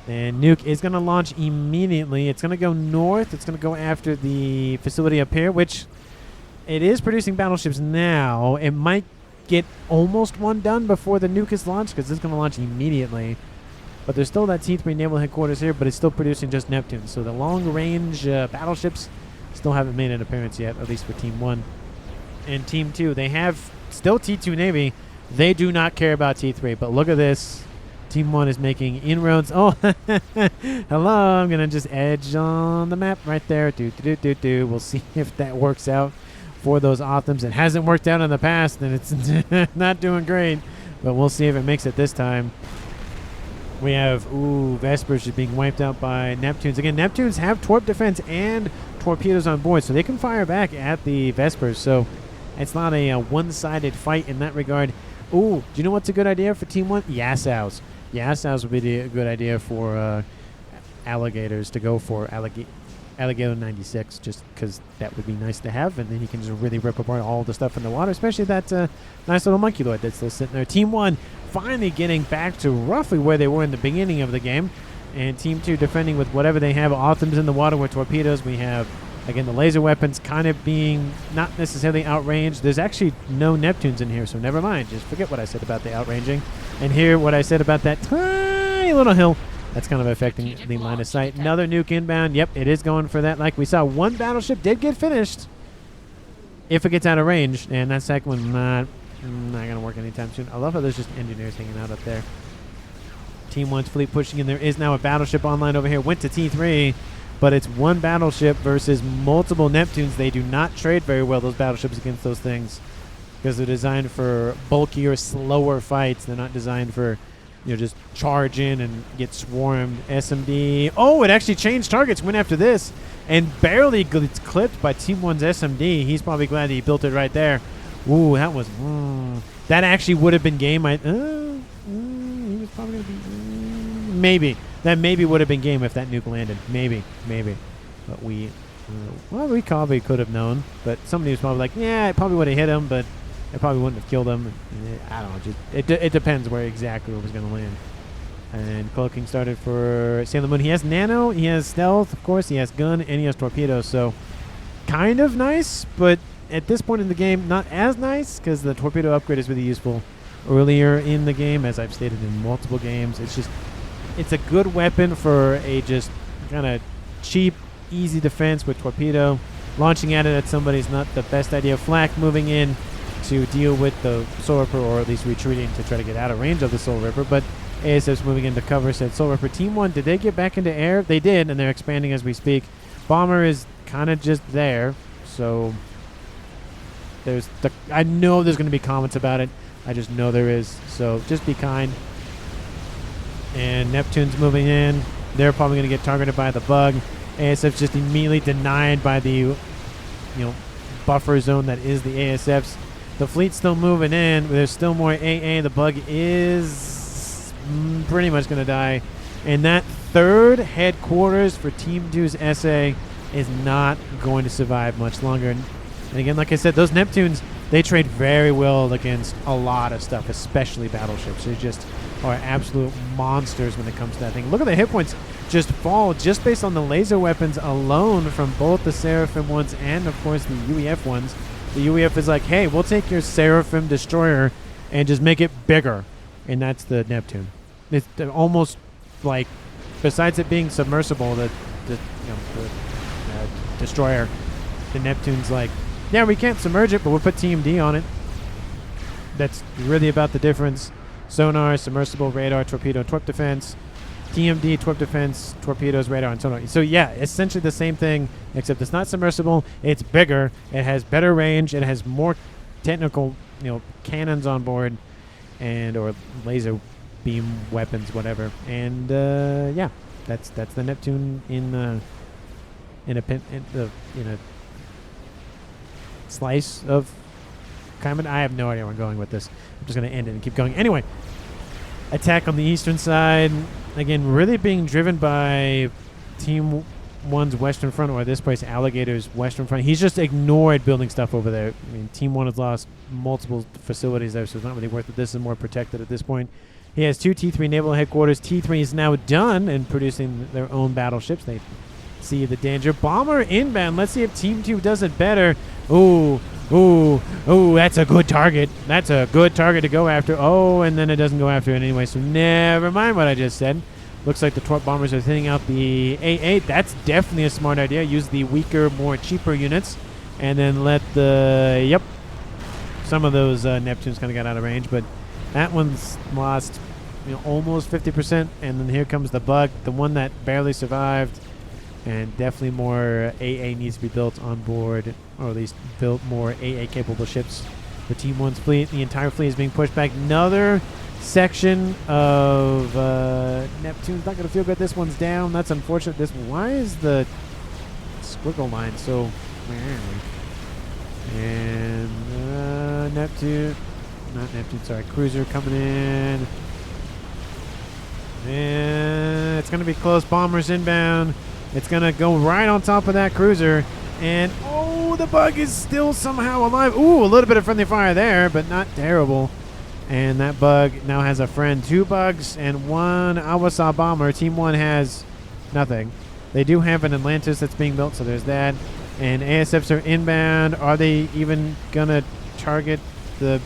And Nuke is going to launch immediately. It's going to go north. It's going to go after the facility up here, which it is producing battleships now. It might get almost one done before the Nuke is launched because it's going to launch immediately. But there's still that T3 naval headquarters here, but it's still producing just Neptune. So the long-range battleships still haven't made an appearance yet, at least for Team 1. And Team 2, they have still T2 Navy. They do not care about T3, but look at this. Team 1 is making inroads. Oh, hello. I'm going to just edge on the map right there. We'll see if that works out for those Optims. It hasn't worked out in the past, and it's not doing great, but we'll see if it makes it this time. We have, Vespers just being wiped out by Neptunes. Again, Neptunes have torp defense and torpedoes on board, so they can fire back at the Vespers. So it's not a one-sided fight in that regard. Do you know what's a good idea for Team 1? Yasows. Yasows would be a good idea for alligators to go for Alligator 96, just because that would be nice to have, and then you can just really rip apart all the stuff in the water, especially that nice little monkey lord that's still sitting there. Team 1 finally getting back to roughly where they were in the beginning of the game, and Team 2 defending with whatever they have. Autumn's in the water with torpedoes. We have, again, the laser weapons kind of being not necessarily outranged. There's actually no Neptunes in here, so never mind. Just forget what I said about the outranging, and hear what I said about that tiny little hill. That's kind of affecting the line of sight. Another nuke inbound. Yep, it is going for that. Like we saw, one battleship did get finished if it gets out of range, and that second one not going to work anytime soon. I love how there's just engineers hanging out up there. Team 1's fleet pushing in. There is now a battleship online over here. Went to T3, but it's one battleship versus multiple Neptunes. They do not trade very well, those battleships, against those things, because they're designed for bulkier, slower fights. They're not designed for, just charge in and get swarmed. SMD. Oh, it actually changed targets. Went after this and barely gets clipped by Team 1's SMD. He's probably glad that he built it right there. Ooh, that was... that actually would have been game. He was probably going to be... maybe. That maybe would have been game if that nuke landed. Maybe. But we probably could have known. But somebody was probably like, yeah, it probably would have hit him, but it probably wouldn't have killed him. I don't know. It depends where exactly it was going to land. And cloaking started for Sailor Moon. He has nano, he has stealth, of course, he has gun, and he has torpedoes. So kind of nice, but at this point in the game, not as nice, because the torpedo upgrade is really useful earlier in the game, as I've stated in multiple games. It's a good weapon for a just kind of cheap, easy defense with torpedo. Launching at it at somebody is not the best idea. Flak moving in to deal with the Soul Ripper, or at least retreating to try to get out of range of the Soul Ripper. But ASF's moving into cover, said Soul Ripper. Team 1, did they get back into air? They did, and they're expanding as we speak. Bomber is kind of just there, so I know there's going to be comments about it. I just know there is, so just be kind. And Neptune's moving in. They're probably going to get targeted by the bug. ASF's just immediately denied by the buffer zone that is the ASF's. The fleet's still moving in. There's still more AA. The bug is pretty much going to die. And that third headquarters for Team 2's SA is not going to survive much longer. And again, like I said, those Neptunes, they trade very well against a lot of stuff, especially battleships. They just are absolute monsters when it comes to that thing. Look at the hit points just fall just based on the laser weapons alone from both the Seraphim ones and, of course, the UEF ones. The UEF is like, hey, we'll take your Seraphim destroyer and just make it bigger. And that's the Neptune. It's almost like, besides it being submersible, the destroyer, the Neptune's like, yeah, we can't submerge it, but we'll put TMD on it. That's really about the difference. Sonar, submersible, radar, torpedo, torp defense. TMD, torp defense, torpedoes, radar, and sonar. So yeah, essentially the same thing, except it's not submersible. It's bigger. It has better range. It has more technical, cannons on board, or laser beam weapons, whatever. And yeah, that's the Neptune in a slice of Kaiman. I have no idea where I'm going with this. I'm just going to end it and keep going. Anyway, attack on the eastern side. Again, really being driven by Team 1's western front, or this place, Alligator's western front. He's just ignored building stuff over there. I mean, Team 1 has lost multiple facilities there, so it's not really worth it. This is more protected at this point. He has 2 T3 naval headquarters. T3 is now done in producing their own battleships. They see the danger. Bomber inbound. Let's see if Team 2 does it better. Ooh, that's a good target. That's a good target to go after. Oh, and then it doesn't go after it anyway, so never mind what I just said. Looks like the Torp bombers are thinning out the A8. That's definitely a smart idea. Use the weaker, more cheaper units, and then let some of those Neptunes kind of got out of range, but that one's lost almost 50%, and then here comes the bug, the one that barely survived. And definitely more AA needs to be built on board, or at least built more AA-capable ships for Team 1's fleet. The entire fleet is being pushed back. Another section of Neptune's not going to feel good. This one's down. That's unfortunate. Why is the squiggle line so... And cruiser coming in. And it's going to be close. Bombers inbound. It's going to go right on top of that cruiser. And, oh, the bug is still somehow alive. Ooh, a little bit of friendly fire there, but not terrible. And that bug now has a friend. 2 bugs and 1 Awasa bomber. Team 1 has nothing. They do have an Atlantis that's being built, so there's that. And ASFs are inbound. Are they even going to target the...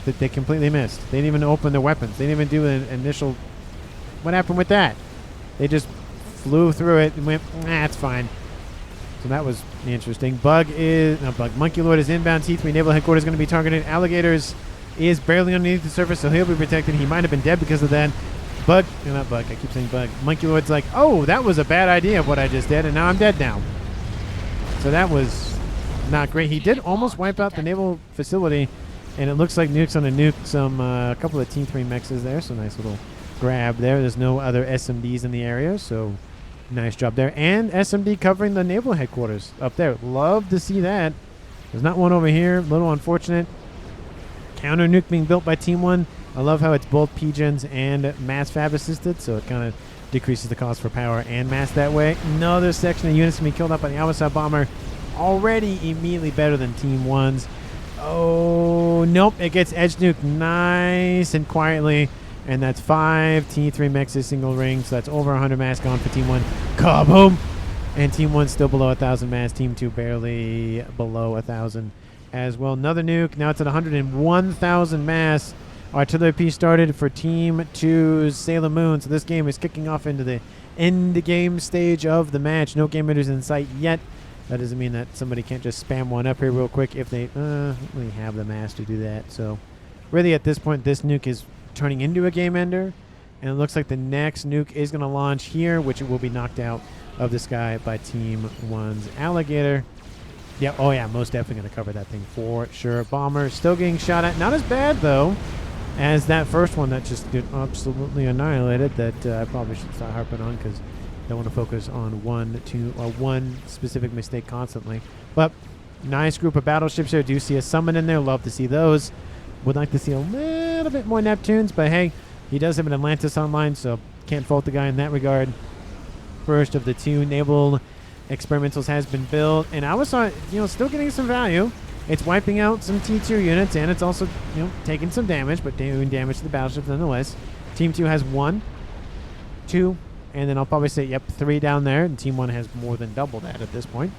that they completely missed? They didn't even open their weapons. They didn't even do an initial... What happened with that? They just flew through it and went, nah, it's fine. So that was interesting. Monkey Lord is inbound. T3 Naval Headquarters is going to be targeted. Alligators is barely underneath the surface, so he'll be protected. He might have been dead because of that. Not Bug. I keep saying Bug. Monkey Lord's like, oh, that was a bad idea of what I just did, and now I'm dead now. So that was not great. He did almost wipe out the naval facility, and it looks like Nuke's going to nuke some a couple of T3 mechs there. So nice little grab there. There's no other SMDs in the area, so nice job there. And SMD covering the naval headquarters up there. Love to see that. There's not one over here. A little unfortunate. Counter nuke being built by Team 1. I love how it's both PGens and mass fab assisted, so it kind of decreases the cost for power and mass that way. Another section of units can be killed up by the Awasa bomber. Already immediately better than Team 1's. Oh, nope. It gets edge nuke nice and quietly. And that's 5 T3 mechs single ring, so that's over 100 mass gone for Team 1. Kaboom! And Team 1 still below 1,000 mass. Team 2 barely below 1,000 as well. Another nuke. Now it's at 101,000 mass. Artillery piece started for Team 2's Sailor Moon. So this game is kicking off into the end game stage of the match. No game winners in sight yet. That doesn't mean that somebody can't just spam one up here real quick if they really have the mass to do that. So really at this point, this nuke is turning into a game ender. And it looks like the next nuke is going to launch here, which will be knocked out of the sky by Team 1's Alligator. Yeah, oh yeah, most definitely going to cover that thing for sure. Bomber still getting shot at. Not as bad, though, as that first one that just got absolutely annihilated that I probably should start harping on because I don't want to focus on one specific mistake constantly. But nice group of battleships here. Do see a summon in there. Love to see those. Would like to see a little bit more Neptunes, but hey, he does have an Atlantis online, so can't fault the guy in that regard. First of the 2 naval experimentals has been built, and I was still getting some value. It's wiping out some T2 units, and it's also taking some damage, but doing damage to the battleships nonetheless. Team 2 has 1, 2, and then I'll probably say 3 down there, and Team 1 has more than double that at this point.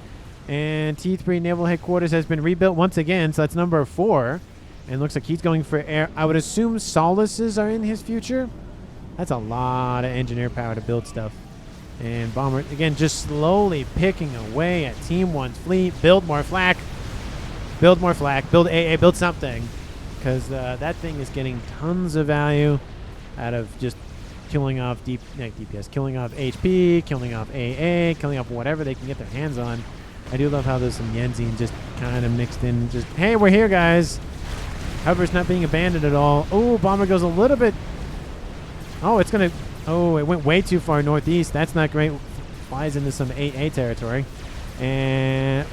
And T3 Naval Headquarters has been rebuilt once again, so that's number 4. And looks like he's going for air. I would assume Solaces are in his future. That's a lot of engineer power to build stuff. And Bomber, again, just slowly picking away at Team 1's fleet. Build more flak. Build more flak. Build AA. Build something. Because that thing is getting tons of value out of just killing off DPS. Killing off HP. Killing off AA. Killing off whatever they can get their hands on. I do love how there's some Yenzine just kind of mixed in. Just, hey, we're here, guys. However, it's not being abandoned at all. Oh, Bomber goes a little bit. Oh, it's going to. Oh, it went way too far northeast. That's not great. Flies into some 8A territory. And.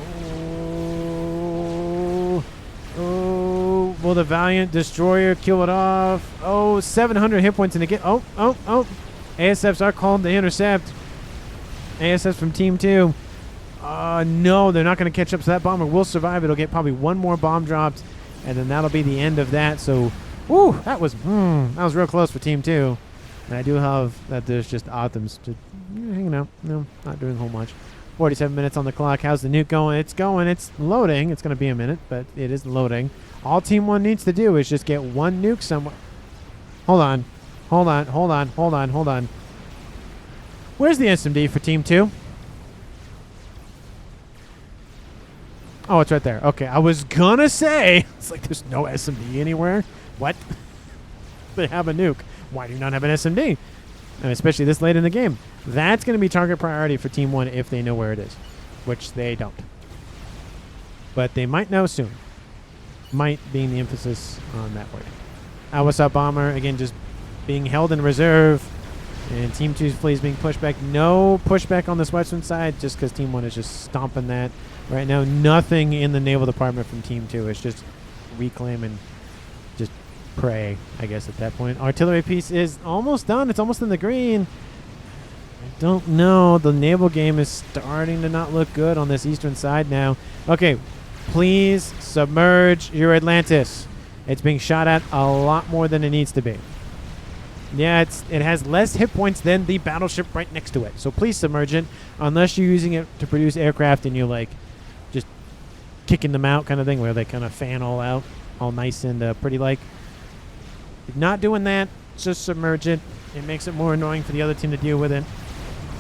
Oh, will the Valiant Destroyer kill it off? Oh, 700 hit points in the game. Oh. ASFs are called to intercept. ASFs from Team 2. No, they're not going to catch up. So that Bomber will survive. It'll get probably 1 more bomb dropped. And then that'll be the end of that. So, whoo, that was real close for Team 2. And I do have that there's just Optims just hanging out. No, not doing a whole much. 47 minutes on the clock. How's the nuke going? It's going. It's loading. It's going to be a minute, but it is loading. All Team 1 needs to do is just get 1 nuke somewhere. Hold on. Where's the SMD for Team 2? Oh, it's right there. Okay, I was gonna say, it's like there's no SMD anywhere. What? They have a nuke. Why do you not have an SMD? And especially this late in the game. That's going to be target priority for Team 1 if they know where it is, which they don't. But they might know soon. Might being the emphasis on that word. Awasa Bomber, again, just being held in reserve. And Team 2's fleet is being pushed back. No pushback on this western side just because Team 1 is just stomping that. Right now, nothing in the naval department from Team 2. It's just reclaiming, just pray, I guess, at that point. Artillery piece is almost done. It's almost in the green. I don't know. The naval game is starting to not look good on this eastern side now. Okay, please submerge your Atlantis. It's being shot at a lot more than it needs to be. Yeah, it has less hit points than the battleship right next to it. So please submerge it, unless you're using it to produce aircraft and you're like just kicking them out kind of thing, where they kind of fan all out, all nice and pretty like. If not doing that, just submerge it. It makes it more annoying for the other team to deal with it.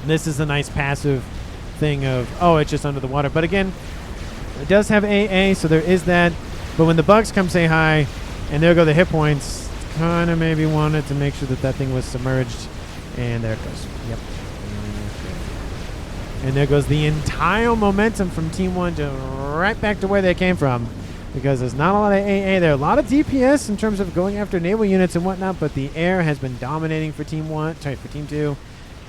This is a nice passive thing of, oh, it's just under the water. But again, it does have AA, so there is that. But when the bugs come say hi, and there go the hit points, kind of maybe wanted to make sure that that thing was submerged. And there it goes. Yep. And there goes the entire momentum from Team 1 to right back to where they came from. Because there's not a lot of AA there. A lot of DPS in terms of going after naval units and whatnot, but the air has been dominating for Team 1, sorry, for Team 2.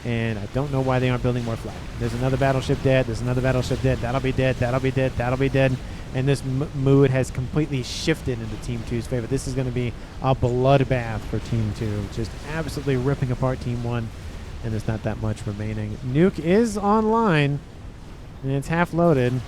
And I don't know why they aren't building more flag. There's another battleship dead. There's another battleship dead. That'll be dead. That'll be dead. That'll be dead. And this mood has completely shifted into Team 2's favor. This is going to be a bloodbath for Team 2. Just absolutely ripping apart Team 1. And there's not that much remaining. Nuke is online. And it's half loaded.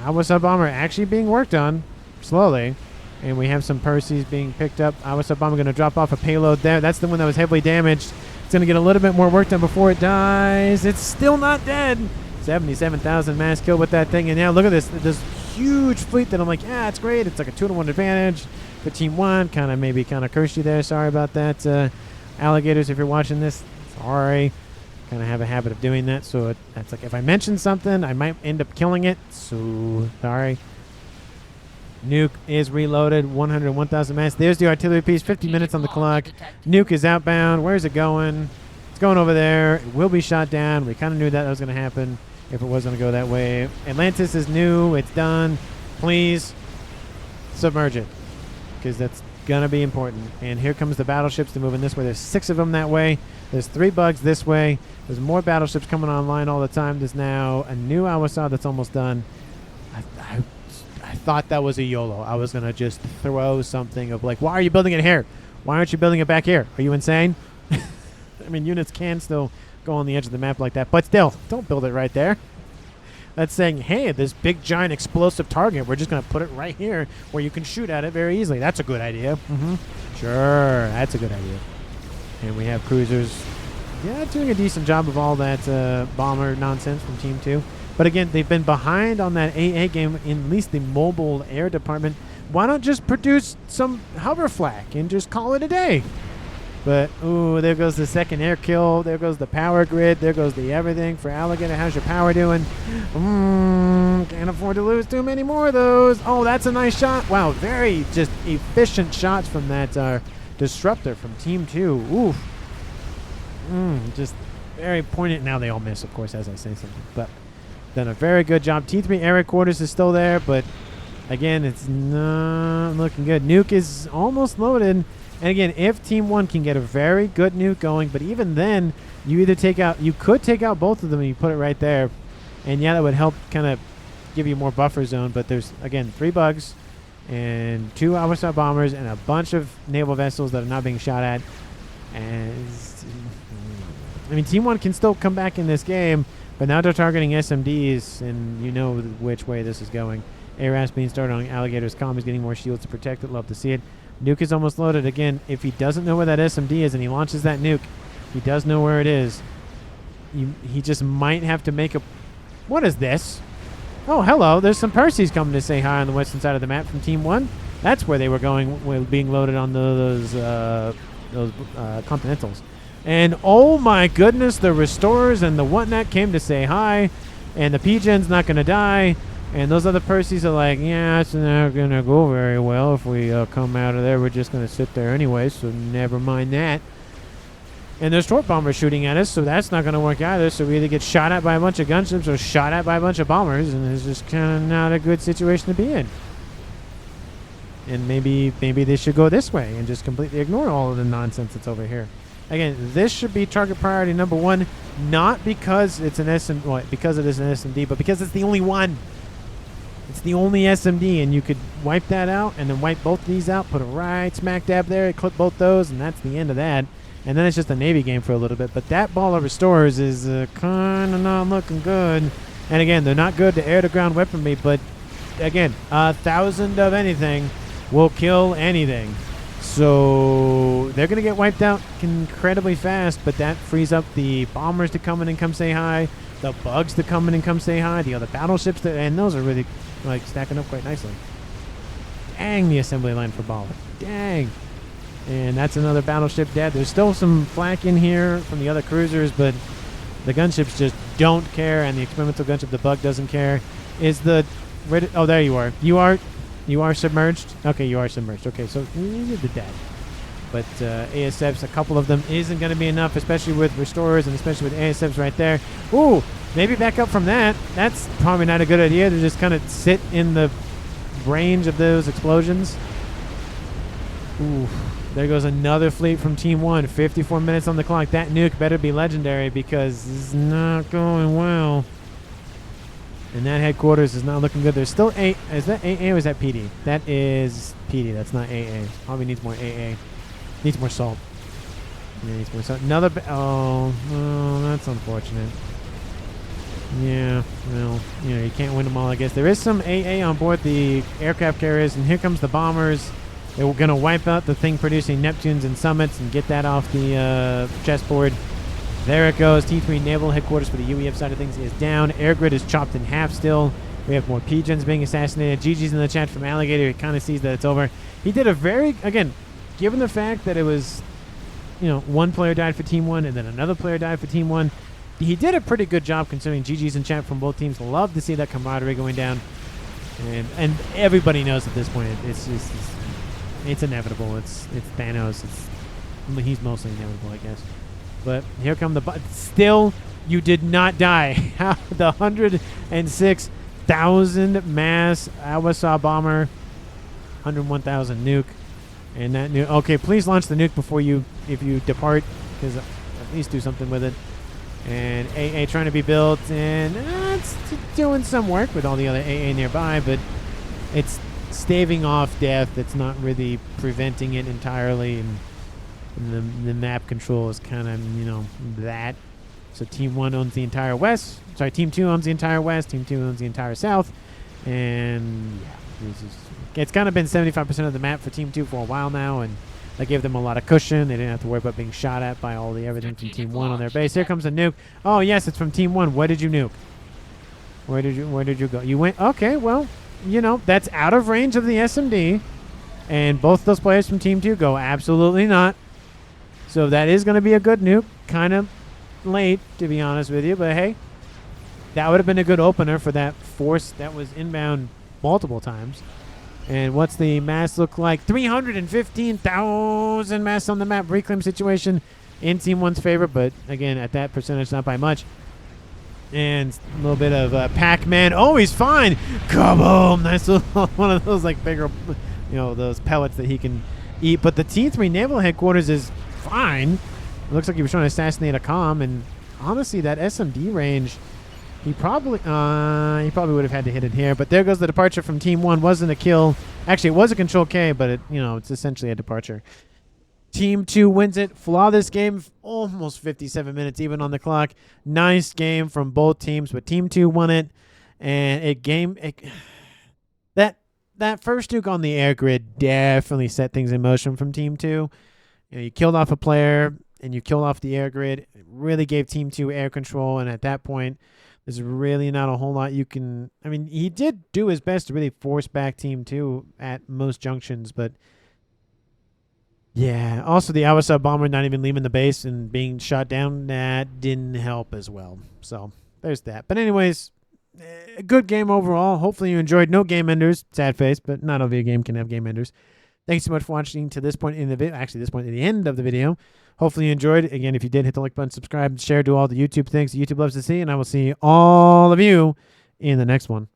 Our sub-bomber actually being worked on slowly. And we have some Perseus being picked up. Our sub-bomber going to drop off a payload there. That's the one that was heavily damaged. It's going to get a little bit more work done before it dies. It's still not dead. 77,000 mass kill with that thing. And now look at this huge fleet that I'm like, yeah, it's great. It's like a 2-to-1 advantage for Team 1. Kind of cursed you there. Sorry about that. Alligators, if you're watching this, sorry. Kind of have a habit of doing that. So that's like, if I mention something, I might end up killing it. So sorry. Nuke is reloaded, 101,000 mass. There's the artillery piece, 50 minutes on the clock. Nuke is outbound. Where's it going? It's going over there. It will be shot down. We kind of knew that was going to happen if it was going to go that way. Atlantis is new. It's done. Please submerge it, because that's going to be important. And here comes the battleships to move in this way. There's 6 of them that way. There's 3 bugs this way. There's more battleships coming online all the time. There's now a new Awasad that's almost done. I thought that was a YOLO. I was going to just throw something of like, why are you building it here? Why aren't you building it back here? Are you insane? I mean, units can still go on the edge of the map like that, but still, don't build it right there. That's saying, hey, this big, giant, explosive target, we're just going to put it right here where you can shoot at it very easily. That's a good idea. Sure, that's a good idea. And we have cruisers, yeah, doing a decent job of all that bomber nonsense from Team 2. But again, they've been behind on that AA game in at least the mobile air department. Why not just produce some hover flak and just call it a day? But, ooh, there goes the second air kill. There goes the power grid. There goes the everything for Alligator. How's your power doing? Can't afford to lose too many more of those. Oh, that's a nice shot. Wow, very just efficient shots from that disruptor from Team 2. Oof. Just very poignant. Now they all miss, of course, as I say something. But done a very good job. T3 air quarters is still there, but again, it's not looking good. Nuke is almost loaded. And again, if Team 1 can get a very good nuke going, but even then, you could take out both of them and you put it right there. And yeah, that would help kind of give you more buffer zone. But there's, again, 3 bugs and 2 Awasad bombers and a bunch of naval vessels that are not being shot at. And I mean, Team 1 can still come back in this game, but now they're targeting SMDs, and you know which way this is going. ARAS being started on Alligator's comm. He's getting more shields to protect it. Love to see it. Nuke is almost loaded. Again, if he doesn't know where that SMD is and he launches that nuke, he does know where it is. He just might have to make a... What is this? Oh, hello. There's some Perseus coming to say hi on the western side of the map from Team 1. That's where they were going, being loaded on those Continentals. And oh my goodness, the Restorers and the whatnot came to say hi. And the PGen's not going to die. And those other Perseus are like, yeah, it's not going to go very well if we come out of there. We're just going to sit there anyway, so never mind that. And there's torp bombers shooting at us, so that's not going to work either. So we either get shot at by a bunch of gunships or shot at by a bunch of bombers, and it's just kind of not a good situation to be in. And maybe they should go this way and just completely ignore all of the nonsense that's over here. Again, this should be target priority number 1, not because it's an because it is an SMD, but because it's the only one. It's the only SMD, and you could wipe that out and then wipe both these out, put it right smack dab there, clip both those, and that's the end of that. And then it's just a Navy game for a little bit. But that ball of restorers is kind of not looking good. And again, they're not good to air-to-ground weaponry, but again, 1,000 of anything will kill anything. So they're going to get wiped out incredibly fast, but that frees up the bombers to come in and come say hi, the bugs to come in and come say hi, the other battleships, and those are really like stacking up quite nicely. Dang, the assembly line for Bala. Dang. And that's another battleship dead. There's still some flak in here from the other cruisers, but the gunships just don't care, and the experimental gunship, the bug, doesn't care. Is the... Oh, there you are. You are submerged? Okay, you are submerged. Okay, so you're dead. But ASFs, a couple of them, isn't going to be enough, especially with restorers and especially with ASFs right there. Ooh, maybe back up from that. That's probably not a good idea to just kind of sit in the range of those explosions. Ooh, there goes another fleet from Team 1. 54 minutes on the clock. That nuke better be legendary because it's not going well. And that headquarters is not looking good. There's still A. Is that AA or is that PD? That is PD. That's not AA. Probably needs more AA. Needs more salt. Yeah, needs more salt. Another. Oh, that's unfortunate. Yeah, well, you know, you can't win them all, I guess. There is some AA on board the aircraft carriers, and here comes the bombers. They're going to wipe out the thing producing Neptunes and Summits and get that off the chessboard. There it goes. T3 Naval headquarters for the UEF side of things is down. Air grid is chopped in half still. We have more pigeons being assassinated. GG's in the chat from Alligator. He kind of sees that it's over. He did a very, again, given the fact that it was, you know, one player died for Team 1 and then another player died for Team 1, he did a pretty good job considering. GG's in chat from both teams. Love to see that camaraderie going down. And everybody knows at this point it's inevitable. It's Thanos. He's mostly inevitable, I guess. But here come the... Still, you did not die. The 106,000 mass Awasaw bomber. 101,000 nuke. And that nuke... Okay, please launch the nuke before you... If you depart. Because at least do something with it. And AA trying to be built. And it's doing some work with all the other AA nearby. But it's staving off death. It's not really preventing it entirely. And the map control is kind of, you know, that. So Team 1 owns the entire west. Sorry, Team 2 owns the entire west. Team 2 owns the entire south. And yeah, it's kind of been 75% of the map for Team 2 for a while now, and that gave them a lot of cushion. They didn't have to worry about being shot at by all the everything from Team 1 on their base. Here comes a nuke. Oh yes, it's from Team 1. Where did you nuke? Where did you go? You went. Okay, well, you know, that's out of range of the SMD, and both those players from Team 2 go absolutely not. So that is going to be a good nuke. Kind of late, to be honest with you. But hey, that would have been a good opener for that force that was inbound multiple times. And what's the mass look like? 315,000 mass on the map. Reclaim situation in Team 1's favor. But again, at that percentage, not by much. And a little bit of Pac-Man. Oh, he's fine. Kaboom! Nice little one of those like bigger, you know, those pellets that he can eat. But the T3 Naval headquarters is fine. It looks like he was trying to assassinate a comm, and honestly, that SMD range, he probably would have had to hit it here. But there goes the departure from Team 1. Wasn't a kill. Actually, it was a Control K, but it, you know, it's essentially a departure. Team 2 wins it. Flawless game, almost 57 minutes even on the clock. Nice game from both teams, but Team 2 won it, and that first nuke on the air grid definitely set things in motion from Team 2. You know, you killed off a player and you killed off the air grid. It really gave Team 2 air control, and at that point, there's really not a whole lot you can... I mean, he did do his best to really force back Team 2 at most junctions, but yeah. Also, the Awasaw bomber not even leaving the base and being shot down, that didn't help as well. So there's that. But anyways, a good game overall. Hopefully you enjoyed. No game enders. Sad face, but not every game can have game enders. Thanks so much for watching to this point in the video. Actually, this point at the end of the video. Hopefully you enjoyed. Again, if you did, hit the like button, subscribe, share, do all the YouTube things that YouTube loves to see, and I will see all of you in the next one.